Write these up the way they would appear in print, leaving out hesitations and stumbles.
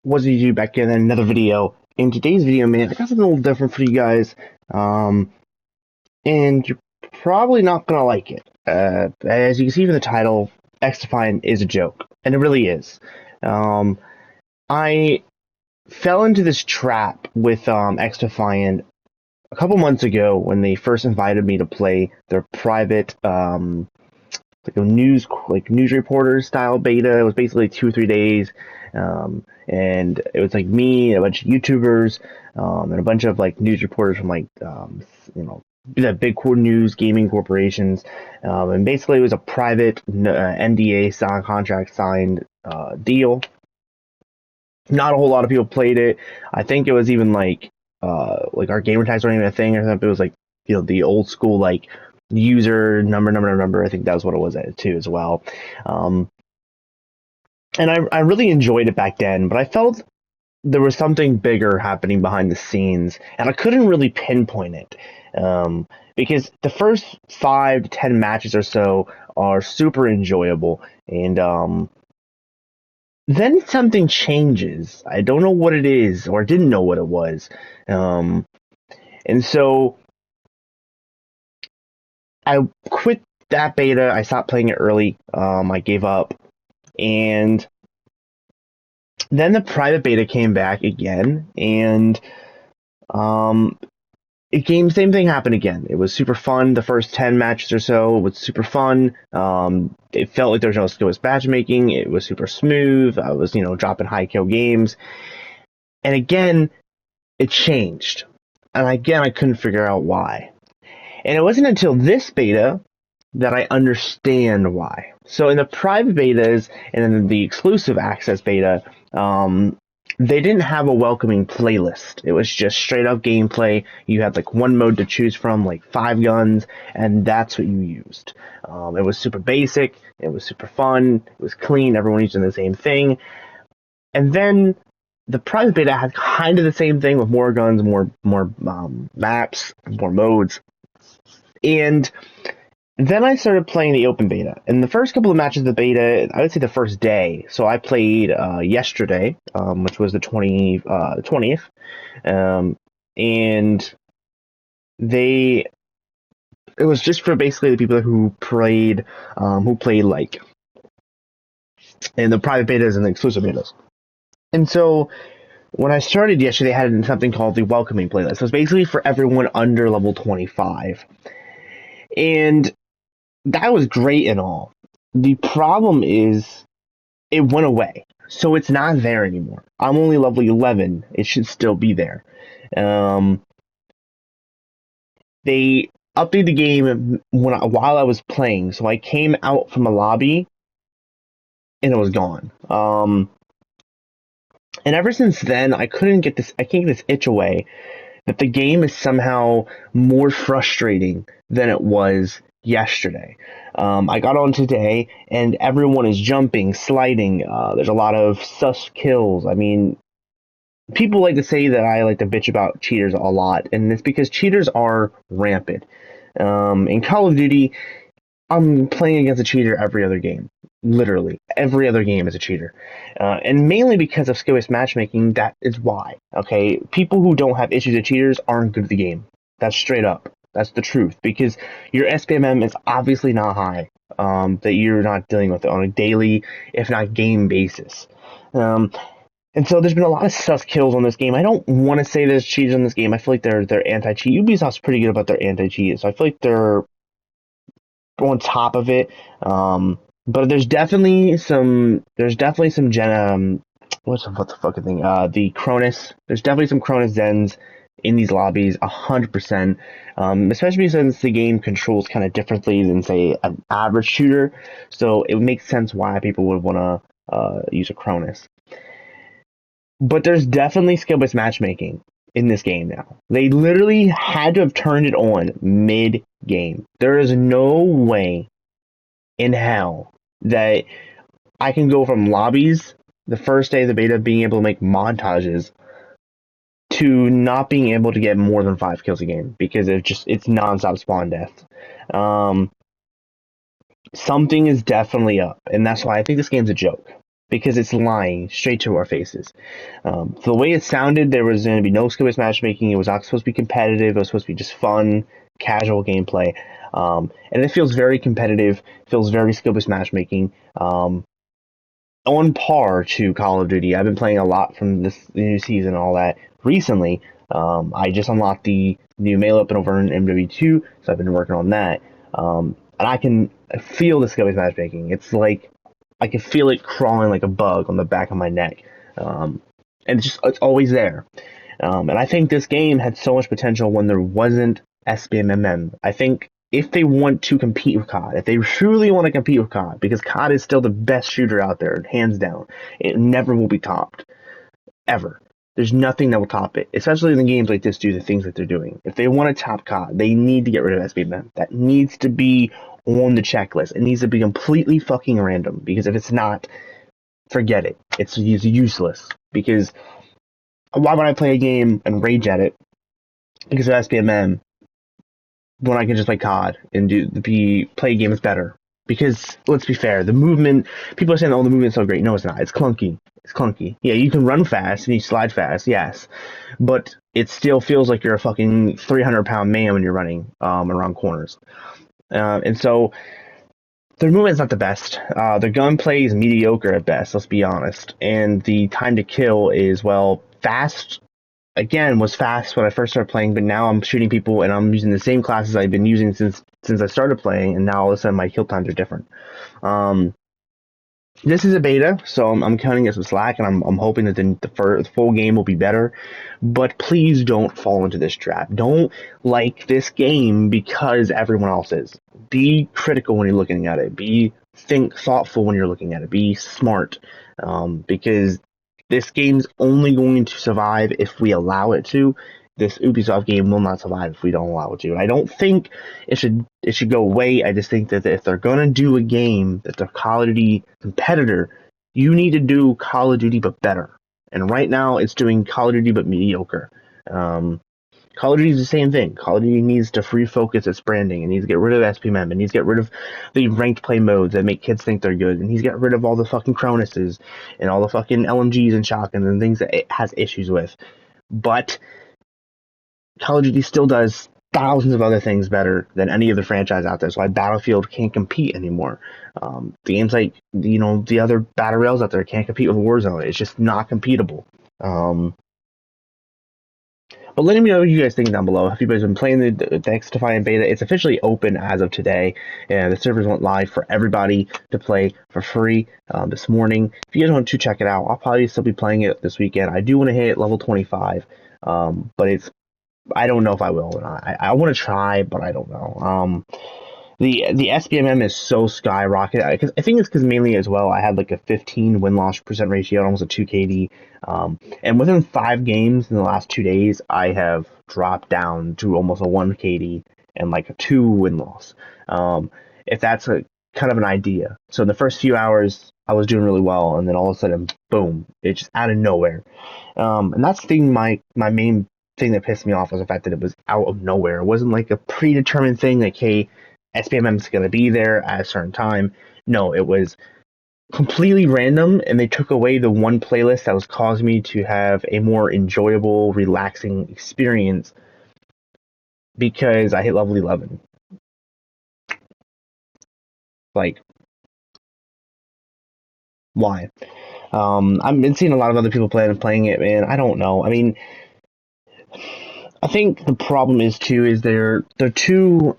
What's you back in another video. In today's video, man, I got something a little different for you guys. And you're probably not gonna like it. As you can see from the title, xdefiant is a joke, and it really is. I fell into this trap with xdefiant a couple months ago when they first invited me to play their private like a news reporter style beta. It was basically 2 or 3 days, and it was like me, a bunch of YouTubers, and a bunch of like news reporters from the big cool news gaming corporations, and basically it was a private NDA signed contract signed deal. Not a whole lot of people played it. I think it was even like our gamer tags weren't even a thing or something. It was like the old school like user number. I think that was what it was too as well. And I really enjoyed it back then, but I felt there was something bigger happening behind the scenes, and I couldn't really pinpoint it. Because the first 5 to 10 matches or so are super enjoyable, and then something changes. I don't know what it is, or I didn't know what it was. And so I quit that beta. I stopped playing it early. I gave up. And then the private beta came back again, and same thing happened again. It was super fun. The first 10 matches or so was super fun. It felt like there was no skillless matchmaking. It was super smooth. I was, dropping high kill games. And again, it changed. And again, I couldn't figure out why. And it wasn't until this beta that I understand why. So in the private betas and in the exclusive access beta, they didn't have a welcoming playlist. It was just straight up gameplay. You had like one mode to choose from, like 5 guns, and that's what you used. It was super basic. It was super fun. It was clean. Everyone using the same thing. And then the private beta had kind of the same thing with more guns, more maps, more modes. And then I started playing the open beta. And the first couple of matches of the beta, I would say the first day. So I played yesterday, which was the 20th. And it was just for basically the people who played like in the private betas and the exclusive betas. And so when I started yesterday, they had something called the welcoming playlist. So it's basically for everyone under level 25. And that was great and all. The problem is it went away. So it's not there anymore. I'm only level 11. It should still be there. They updated the game while I was playing. So I came out from a lobby and it was gone. And ever since then, I can't get this itch away that the game is somehow more frustrating than it was yesterday. I got on today, and everyone is jumping, sliding. There's a lot of sus kills. I mean, people like to say that I like to bitch about cheaters a lot, and it's because cheaters are rampant. In Call of Duty, I'm playing against a cheater every other game. Literally, every other game is a cheater. And mainly because of skillless matchmaking, that is why. Okay, people who don't have issues with cheaters aren't good at the game. That's straight up. That's the truth. Because your SBMM is obviously not high. That you're not dealing with it on a daily, if not game basis. And so there's been a lot of sus kills on this game. I don't want to say there's cheaters on this game. I feel like they're anti-cheat. Ubisoft's pretty good about their anti-cheat, so I feel like they're on top of it. But there's definitely some what's the fucking thing? The Cronus. There's definitely some Cronus Zens in these lobbies, 100%. Especially since the game controls kind of differently than, say, an average shooter. So it makes sense why people would want to use a Cronus. But there's definitely skill-based matchmaking in this game now. They literally had to have turned it on mid-game. There is no way in hell that I can go from lobbies the first day of the beta being able to make montages to not being able to get more than 5 kills a game because it's non-stop spawn death. Something is definitely up, and that's why I think this game's a joke. because it's lying straight to our faces. The way it sounded, there was going to be no skill-based matchmaking. It was not supposed to be competitive. It was supposed to be just fun, casual gameplay. And it feels very competitive, feels very skill-based matchmaking. On par to Call of Duty. I've been playing a lot from this new season and all that recently. I just unlocked the new mail up and over in MW2, so I've been working on that. And I can feel the skill-based matchmaking. It's like I can feel it crawling like a bug on the back of my neck. And it's always there. And I think this game had so much potential when there wasn't SBMM. I think if they want to compete with COD, if they truly want to compete with COD, because COD is still the best shooter out there, hands down, it never will be topped. Ever. There's nothing that will top it, especially in the games like this do the things that they're doing. If they want to top COD, they need to get rid of SBMM. That needs to be on the checklist. It needs to be completely fucking random, because if it's not, forget it. It's useless. Because why would I play a game and rage at it because of SBMM when I can just play COD and play a game that's better? Because let's be fair, the movement, people are saying, oh, the movement's so great. No, it's not. It's clunky. It's clunky. Yeah, you can run fast and you slide fast, yes, but it still feels like you're a fucking 300-pound man when you're running around corners. And so their movement's not the best. Their gunplay is mediocre at best, let's be honest. And the time to kill is, well, fast. Again, was fast when I first started playing, but now I'm shooting people and I'm using the same classes I've been using since I started playing, and now all of a sudden my kill times are different. This is a beta, so I'm counting it some slack, and I'm hoping that the full game will be better. But please don't fall into this trap. Don't like this game because everyone else is. Be critical when you're looking at it. Think thoughtful when you're looking at it. Be smart, because this game's only going to survive if we allow it to. This Ubisoft game will not survive if we don't allow it to. And I don't think it should go away. I just think that if they're gonna do a game that's a Call of Duty competitor, you need to do Call of Duty but better. And right now it's doing Call of Duty but mediocre. Call of Duty is the same thing. Call of Duty needs to free focus its branding. It needs to get rid of SPMM. It needs to get rid of the ranked play modes that make kids think they're good. It needs to get rid of all the fucking Cronuses and all the fucking LMGs and shotguns and things that it has issues with. But Call of Duty still does thousands of other things better than any other franchise out there. So why Battlefield can't compete anymore. The games like, the other battle rails out there can't compete with Warzone. It's just not competable. But let me know what you guys think down below. Have you guys been playing the xdefiant beta? It's officially open as of today, and the servers went live for everybody to play for free this morning. If you guys want to check it out, I'll probably still be playing it this weekend. I do want to hit level 25, but I don't know if I will or not. I want to try, but I don't know. The SBMM is so skyrocketed. I think it's because mainly as well I had like a 15 win-loss percent ratio, almost a 2 KD. And within 5 games in the last 2 days, I have dropped down to almost a 1 KD and like a 2 win-loss. If that's a kind of an idea. So in the first few hours, I was doing really well, and then all of a sudden, boom, it's just out of nowhere. And that's my main thing that pissed me off was the fact that it was out of nowhere. It wasn't like a predetermined thing, like, hey, SBMM is going to be there at a certain time. No, it was completely random, and they took away the one playlist that was causing me to have a more enjoyable, relaxing experience because I hit level 11. Like, why? I've been seeing a lot of other people playing it, man. I don't know. I mean, I think the problem is they're too.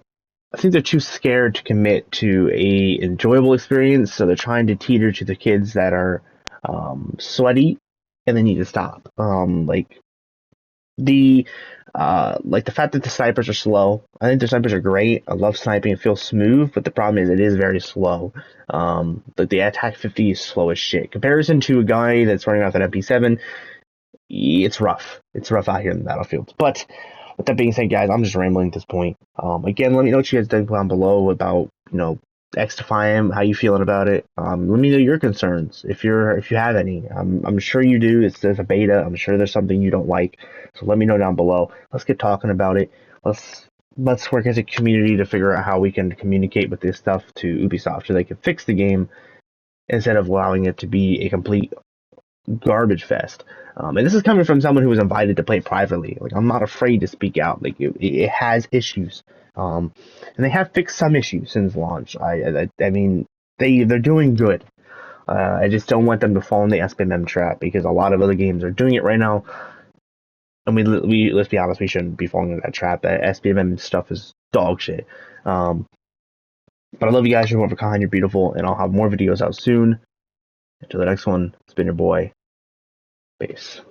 I think they're too scared to commit to a enjoyable experience, so they're trying to teeter to the kids that are sweaty, and they need to stop. Like the fact that the snipers are slow. I think the snipers are great. I love sniping; it feels smooth, but the problem is it is very slow. Like the attack 50 is slow as shit. Comparison to a guy that's running off an MP7, it's rough. It's rough out here in the battlefield, but. With that being said, guys, I'm just rambling at this point. Again, let me know what you guys think down below about, xdefiant, how you feeling about it. Let me know your concerns if you have any. I'm sure you do. There's a beta. I'm sure there's something you don't like. So let me know down below. Let's get talking about it. Let's work as a community to figure out how we can communicate with this stuff to Ubisoft so they can fix the game instead of allowing it to be a complete garbage fest. And this is coming from someone who was invited to play privately. Like, I'm not afraid to speak out. Like, it has issues, and they have fixed some issues since launch. I mean, they're doing good. I just don't want them to fall in the SBMM trap, because a lot of other games are doing it right now. And we let's be honest, we shouldn't be falling in that trap. That SBMM stuff is dog shit. But I love you guys. You're more kind. You're beautiful, and I'll have more videos out soon. Until the next one, it's been your boy. Peace.